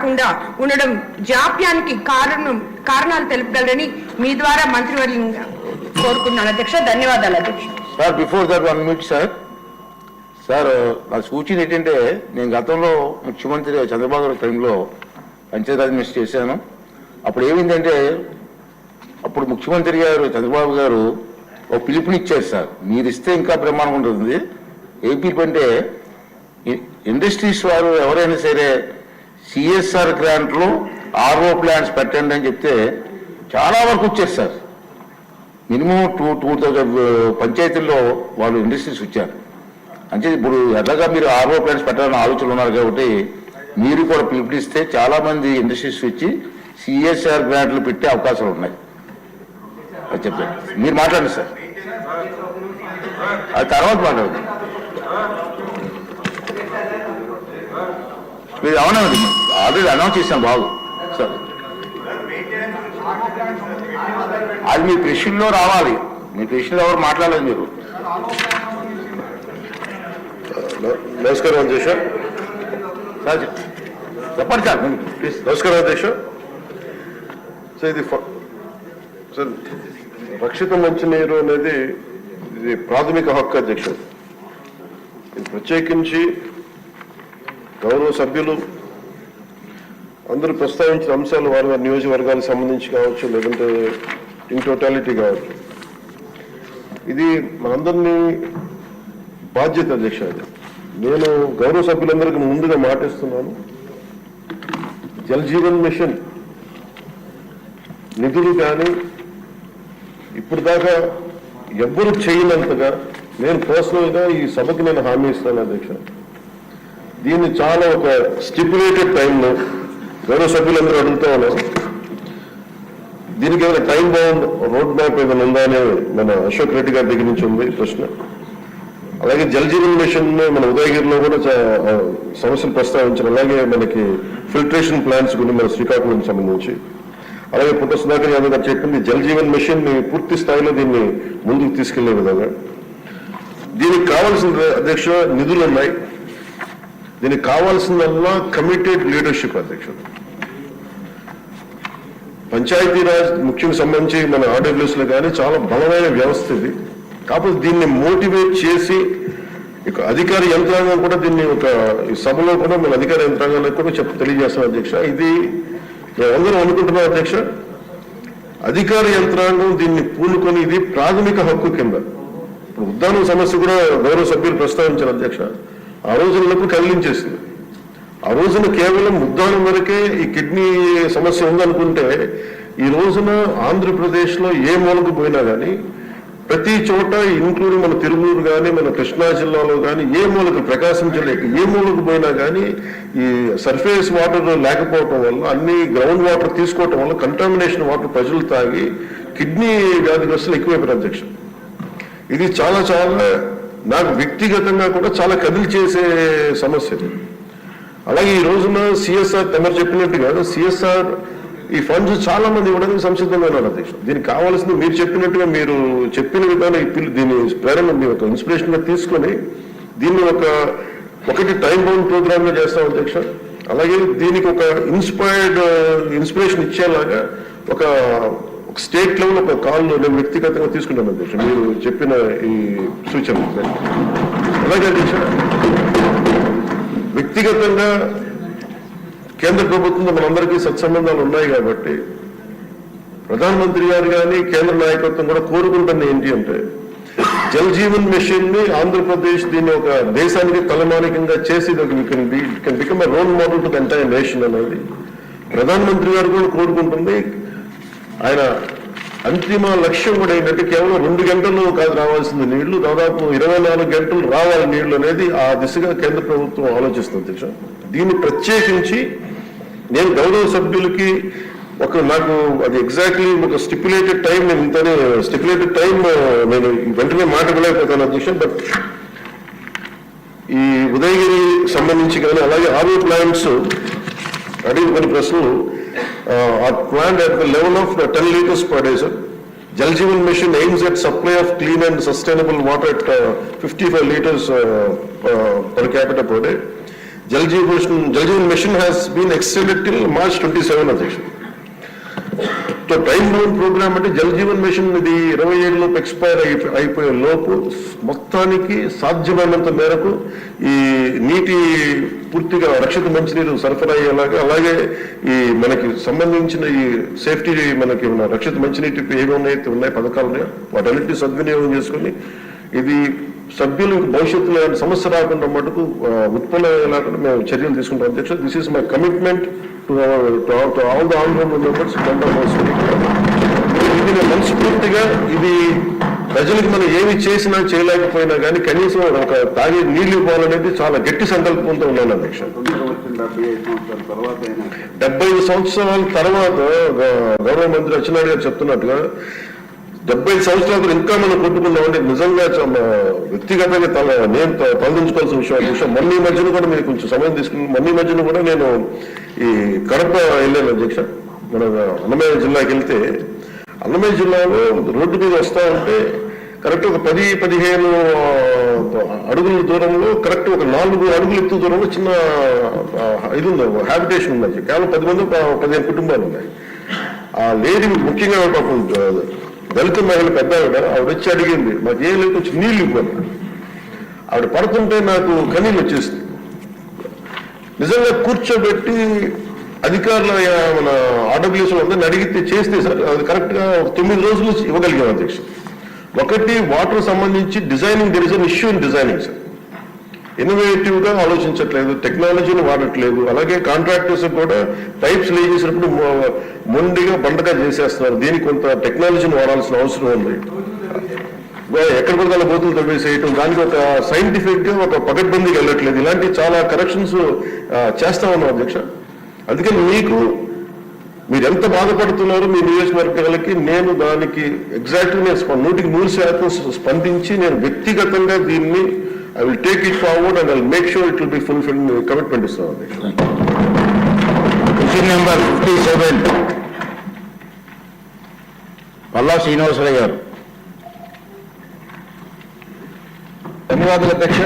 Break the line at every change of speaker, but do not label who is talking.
రాకుండా ఉండడం జాప్యానికి కారణాలు తెలుపగలరని మీ ద్వారా మంత్రివర్గంగా కోరుకున్నాను అధ్యక్ష. ధన్యవాదాలు అధ్యక్ష.
Sir before that 1 minute sir నా సూచన ఏంటంటే, నేను గతంలో ముఖ్యమంత్రి చంద్రబాబు గారి టైంలో పంచాయతీరాజ్ మినిస్టర్ చేశాను. అప్పుడు ఏమైందంటే, అప్పుడు ముఖ్యమంత్రి గారు చంద్రబాబు గారు ఒక పిలుపునిచ్చారు సార్, మీరు ఇస్తే ఇంకా బ్రహ్మాండంగా ఉంటుంది. ఏ పిలుపు అంటే, ఇండస్ట్రీస్ వారు ఎవరైనా సరే సిఎస్ఆర్ గ్రాంట్లో ఆర్ఓ ప్లాంట్స్ పెట్టండి అని చెప్తే చాలా వరకు వచ్చారు సార్. మినిమం 2,000 పంచాయతీల్లో వాళ్ళు ఇండస్ట్రీస్ వచ్చారు. అంటే ఇప్పుడు ఎలాగా మీరు ఆర్ఓ ప్లాంట్స్ పెట్టాలని ఆలోచనలు ఉన్నారు కాబట్టి మీరు కూడా పిలుపునిస్తే చాలా మంది ఇండస్ట్రీస్ వచ్చి సిఎస్ఆర్ గ్రాంట్లు పెట్టే అవకాశాలు ఉన్నాయి. అది చెప్పండి, మీరు మాట్లాడండి సార్, అది తర్వాత మాట్లాడండి. మీరు అవునండి, ఆల్రెడీ అనౌన్స్ చేశాం బాబు సార్. అది మీ ప్రశ్నలో రావాలి, మీ ప్రశ్నలో ఎవరు మాట్లాడలేదు మీరు.
నమస్కారం అధ్యక్ష.
సార్ చెప్పండి సార్.
నమస్కారం అధ్యక్ష. సార్ ఇది సార్ రక్షిత మంచినీరు అనేది ఇది ప్రాథమిక హక్కు అధ్యక్ష. ఇది ప్రత్యేకించి గౌరవ సభ్యులు అందరూ ప్రస్తావించిన అంశాలు వారి వారి నియోజకవర్గాలకు సంబంధించి కావచ్చు, లేదంటే ఇన్ టోటాలిటీ కావచ్చు, ఇది మనందరినీ బాధ్యత అధ్యక్ష. నేను గౌరవ సభ్యులందరికీ ముందుగా మాటిస్తున్నాను, జల్ జీవన్ మిషన్ నిధులు కానీ ఇప్పుడు దాకా ఎవ్వరు చేయనంతగా నేను పర్సనల్గా ఈ సభకు నేను హామీ ఇస్తాను అధ్యక్ష. దీన్ని చాలా ఒక స్టిపులేటెడ్ టైంలో గౌరవ సభ్యులందరూ అడుగుతా ఉన్నారు, దీనికి ఏమైనా టైం బౌండ్ రోడ్ మ్యాప్ ఏదైనా ఉందా అని మన అశోక్ రెడ్డి గారి దగ్గర నుంచి ఉంది ప్రశ్న. అలాగే జల్ జీవన్ మిషన్ మన ఉదయగిరిలో కూడా సమస్యలు ప్రస్తావించారు. అలాగే మనకి ఫిల్టరేషన్ ప్లాంట్స్ కూడా మన శ్రీకాకుళం సంబంధించి, అలాగే పుట్ట సుధాకర్ యాదవ్ గారు చెప్పింది జల్ జీవన్ మిషన్ ని పూర్తి స్థాయిలో దీన్ని ముందుకు తీసుకెళ్లే విధంగా దీనికి కావాల్సిన అధ్యక్ష నిధులు ఉన్నాయి. దీనికి కావాల్సిందల్లా కమిటెడ్ లీడర్షిప్ అధ్యక్ష. పంచాయతీరాజ్ ముఖ్యంగా సంబంధించి మన ఆర్డబ్ల్యూఎస్ లో కానీ చాలా బలమైన వ్యవస్థ ఇది. కాకపోతే దీన్ని మోటివేట్ చేసి ఇక అధికార యంత్రాంగం కూడా దీన్ని ఒక ఈ సభలో కూడా మన అధికార యంత్రాంగానికి కూడా తెలియజేస్తాం అధ్యక్ష. ఇది మేమందరం అనుకుంటున్నాం అధ్యక్ష, అధికార యంత్రాంగం దీన్ని పూనుకొని ఇది ప్రాథమిక హక్కు కింద. ఇప్పుడు ఉద్దానం సమస్య కూడా గౌరవ సభ్యులు ప్రస్తావించారు అధ్యక్ష. ఆ రోజులకు కదిలించేసింది. ఆ రోజున కేవలం ఉద్దానం వరకే ఈ కిడ్నీ సమస్య ఉందనుకుంటే ఈ రోజున ఆంధ్రప్రదేశ్లో ఏ మూలకు పోయినా కానీ ప్రతి చోట ఇంక్లూడింగ్ మన తిరువూరు కానీ మన కృష్ణా జిల్లాలో కానీ ఏ మూలకు, ప్రకాశం జిల్లాకి ఏ మూలకు పోయినా కానీ ఈ సర్ఫేస్ వాటర్ లేకపోవటం వల్ల, అన్ని గ్రౌండ్ వాటర్ తీసుకోవటం వల్ల కంటామినేషన్ వాటర్ ప్రజలు తాగి కిడ్నీ వ్యాధిగ్రస్తులు ఎక్కువైపోయారు అధ్యక్ష. ఇది చాలా చాలా నాకు వ్యక్తిగతంగా కూడా చాలా కదిలి చేసే సమస్య. అలాగే ఈ రోజున సిఎస్ఆర్ తమరు చెప్పినట్టుగా సిఎస్ఆర్ ఈ ఫండ్స్ చాలా మంది ఇవ్వడానికి సంసిద్ధంగా ఉన్నారు అధ్యక్ష. దీనికి కావాల్సింది మీరు చెప్పినట్టుగా, మీరు చెప్పిన విధానం దీన్ని ప్రేరణ మీ ఒక ఇన్స్పిరేషన్ గా తీసుకొని దీన్ని ఒకటి టైం బౌండ్ ప్రోగ్రామ్ గా చేస్తాం అధ్యక్ష. అలాగే దీనికి ఒక ఇన్స్పిరేషన్ ఇచ్చేలాగా ఒక స్టేట్ లెవెల్ ఒక కాల్ నేను వ్యక్తిగతంగా తీసుకుంటాను అధ్యక్ష, మీరు చెప్పిన ఈ సూచన. అలాగే అధ్యక్ష, వ్యక్తిగతంగా కేంద్ర ప్రభుత్వంతో మనందరికీ సత్సంబంధాలు ఉన్నాయి కాబట్టి ప్రధానమంత్రి గారు కానీ కేంద్ర నాయకత్వం కూడా కోరుకుంటుంది ఏంటి అంటే, జల్ జీవన్ మిషన్ ని ఆంధ్రప్రదేశ్ దీన్ని ఒక దేశానికి తలమానికంగా చేసి can become a role model to the entire nation అనేది ప్రధానమంత్రి గారు కూడా కోరుకుంటుంది. ఆయన అంతిమ లక్ష్యం కూడా ఏంటంటే కేవలం 2 గంటల్లో కాదు రావాల్సింది నీళ్లు, దాదాపు 24 గంటలు రావాలి నీళ్లు అనేది ఆ దిశగా కేంద్ర ప్రభుత్వం ఆలోచిస్తుంది అధ్యక్ష. దీన్ని ప్రత్యేకించి నేను గౌరవ సభ్యులకి నాకు అది ఎగ్జాక్ట్లీ ఒక స్టిపులేటెడ్ టైం, నేను ఇంతనే స్టిపులేటెడ్ టైం నేను వెంటనే మాట్లాడలేకపోతాను అధ్యక్ష. బట్ ఈ ఉదయగిరి సంబంధించి కానీ అలాగే ఆర్ఓ ప్లాంట్స్ అడిగిన కొన్ని ప్రశ్నలు are planned at the level of 10 liters per day, sir. Jal Jeevan Mission aims at supply of clean and sustainable water at 55 liters per capita per day. Jal Jeevan mission has been extended till March 27 అధ్యక్ష. So time bound programme అంటే Jal Jeevan machine ఇది 27 లోపు expire అయిపోయే లోపు మొత్తానికి సాధ్యమైనంత మేరకు ఈ నీటి పూర్తిగా రక్షిత మంచినీరు సరఫరా అయ్యేలాగా, అలాగే ఈ మనకి సంబంధించిన ఈ సేఫ్టీ మనకి ఉన్న రక్షిత మంచినీటి ఏమైతే ఉన్నాయి పథకాలు ఉన్నాయో వాటన్నిటిని సద్వినియోగం చేసుకుని ఇది సభ్యులకు భవిష్యత్తులో సమస్య రాకుండా మటుకు ఉత్పన్నమయ్యేలాగా మేము చర్యలు తీసుకుంటాం అధ్యక్ష. This is my commitment to all the honourable members. ఇది నేను మనస్ఫూర్తిగా ఇది ప్రజలకు మనం ఏమి చేసినా చేయలేకపోయినా కానీ కనీసం ఒక తాగి నీళ్లు ఇవ్వాలనేది చాలా గట్టి సంకల్పంతో ఉన్నాను అధ్యక్ష. 75 సంవత్సరాల తర్వాత గౌరవ మంత్రి అచ్చెన్నాయుడు గారు చెప్తున్నట్టుగా 75 సంవత్సరాలు ఇంకా మనం కొట్టుకున్నామంటే నిజంగా వ్యక్తిగతంగా నేను తలదించుకోవాల్సిన విషయం. మొన్న ఈ మధ్యన కూడా మీరు కొంచెం సమయం తీసుకుని మొన్న ఈ మధ్యన కూడా నేను ఈ కడప వెళ్ళాను అధ్యక్ష. మన అన్నమయ్య జిల్లాకి వెళ్తే అన్నమయ్య జిల్లాలో రోడ్డు మీద వస్తా ఉంటే కరెక్ట్ ఒక 10-15 అడుగుల దూరంలో కరెక్ట్ ఒక 4 అడుగుల ఎత్తు దూరంలో చిన్న ఇది ఉంది, హ్యాబిటేషన్ ఉంది. కేవలం 10 మంది 15 కుటుంబాలు ఉన్నాయి. ఆ లేడీ ముఖ్యంగా పాపం దళిత మహిళ పెద్ద ఆవిడ వచ్చి అడిగింది మాకు ఏం లేదు వచ్చి నీళ్లు ఇవ్వాలి. ఆవిడ పడుతుంటే నాకు కన్నీళ్ళు వచ్చేసింది. నిజంగా కూర్చోబెట్టి అధికారుల మన ఆర్డబ్ల్యూస్ అందరిని అడిగితే చేస్తే సార్ అది కరెక్ట్ గా 9 రోజులు ఇవ్వగలిగాం అధ్యక్ష. ఒకటి వాటర్ సంబంధించి designing there is an issue in designing sir. Innovative గా ఆలోచించట్లేదు, టెక్నాలజీని వాడట్లేదు. అలాగే కాంట్రాక్టర్స్ కూడా పైప్స్ లే చేసినప్పుడు మొండిగా బండగా చేసేస్తున్నారు. దీనికి కొంత టెక్నాలజీని వాడాల్సిన అవసరం ఉంది. ఎక్కడ కూడా అలా బోతులు తవ్వేసేయటం, దానికి ఒక సైంటిఫిక్ గా ఒక పకడ్బందీకి వెళ్ళట్లేదు. ఇలాంటి చాలా కరెక్షన్స్ చేస్తా ఉన్నాం అధ్యక్ష. అందుకని మీరు ఎంత బాధపడుతున్నారో మీ నియోజకవర్గాలకి నేను దానికి ఎగ్జాక్ట్గా నేను 100% స్పందించి నేను వ్యక్తిగతంగా దీన్ని I will take it forward and I will make sure it will be fulfilled commitment is there.
Question number 57. Palla Srinivasarao గారు. ధన్యవాదాలు అధ్యక్ష.